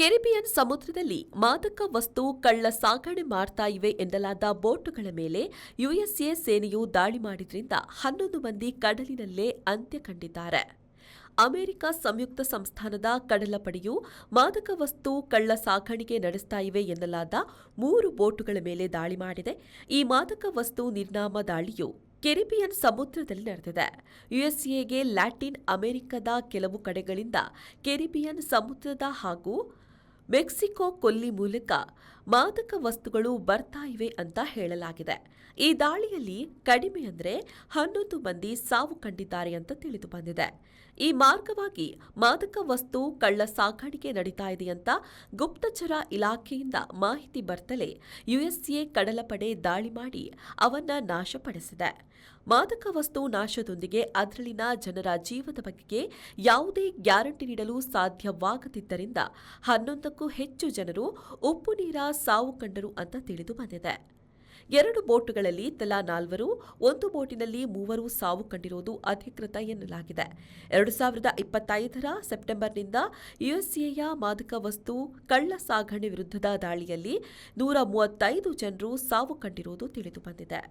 Caribbean ಸಮುದ್ರದಲ್ಲಿ ಮಾದಕ ವಸ್ತು ಕಳ್ಳ ಸಾಗಣೆ ಮಾಡ್ತಾ ಇವೆ ಎನ್ನಲಾದ ಬೋಟುಗಳ ಮೇಲೆ ಯುಎಸ್ಎ ಸೇನೆಯು ದಾಳಿ ಮಾಡಿದ್ರಿಂದ 11 ಮಂದಿ ಕಡಲಿನಲ್ಲೇ ಅಂತ್ಯ ಕಂಡಿದ್ದಾರೆ. ಅಮೆರಿಕ ಸಂಯುಕ್ತ ಸಂಸ್ಥಾನದ ಕಡಲಪಡೆಯು ಮಾದಕ ವಸ್ತು ಕಳ್ಳ ಸಾಗಾಣಿಕೆ ನಡೆಸ್ತಾ ಇವೆ ಎನ್ನಲಾದ 3 ಬೋಟುಗಳ ಮೇಲೆ ದಾಳಿ ಮಾಡಿದೆ. ಈ ಮಾದಕ ವಸ್ತು ನಿರ್ನಾಮ ದಾಳಿಯು ಕೆರಿಬಿಯನ್ ಸಮುದ್ರದಲ್ಲಿ ನಡೆದಿದೆ. ಯುಎಸ್ಎಗೆ ಲ್ಯಾಟಿನ್ ಅಮೆರಿಕದ ಕೆಲವು ಕಡೆಗಳಿಂದ ಕೆರಿಬಿಯನ್ ಸಮುದ್ರದ ಹಾಗೂ ಮೆಕ್ಸಿಕೋ ಕೊಲ್ಲಿ ಮೂಲಕ ಮಾದಕ ವಸ್ತುಗಳು ಬರ್ತಾ ಇವೆ ಅಂತ ಹೇಳಲಾಗಿದೆ. ಈ ದಾಳಿಯಲ್ಲಿ ಕಡಿಮೆ ಅಂದರೆ 11 ಮಂದಿ ಸಾವು ಕಂಡಿದ್ದಾರೆ ಅಂತ ತಿಳಿದು ಬಂದಿದೆ. ಈ ಮಾರ್ಗವಾಗಿ ಮಾದಕ ವಸ್ತು ಕಳ್ಳ ಸಾಗಾಣಿಕೆ ನಡೀತಾ ಇದೆ ಅಂತ ಗುಪ್ತಚರ ಇಲಾಖೆಯಿಂದ ಮಾಹಿತಿ ಬರ್ತಲೇ ಯುಎಸ್ಎ ಕಡಲಪಡೆ ದಾಳಿ ಮಾಡಿ ಅವನ್ನ ನಾಶಪಡಿಸಿದೆ. ಮಾದಕ ವಸ್ತು ನಾಶದೊಂದಿಗೆ ಅದರಲ್ಲಿನ ಜನರ ಜೀವದ ಬಗೆಗೆ ಯಾವುದೇ ಗ್ಯಾರಂಟಿ ನೀಡಲು ಸಾಧ್ಯವಾಗದಿದ್ದರಿಂದ 11ಕ್ಕೂ ಹೆಚ್ಚು ಜನರು ಉಪ್ಪು ನೀರ ಸಾವು ಕಂಡರು ಅಂತ ತಿಳಿದು ಬಂದಿದೆ. 2 ಬೋಟುಗಳಲ್ಲಿ ತಲಾ 4, ಒಂದು ಬೋಟಿನಲ್ಲಿ 3 ಸಾವು ಕಂಡಿರುವುದು ಅಧಿಕೃತ ಎನ್ನಲಾಗಿದೆ. 2025ರ ಸೆಪ್ಟೆಂಬರ್ನಿಂದ ಯುಎಸ್ಎಯ ಮಾದಕ ವಸ್ತು ಕಳ್ಳ ಸಾಗಣೆ ವಿರುದ್ಧದ ದಾಳಿಯಲ್ಲಿ 135 ಜನರು ಸಾವು ಕಂಡಿರುವುದು ತಿಳಿದು ಬಂದಿದೆ.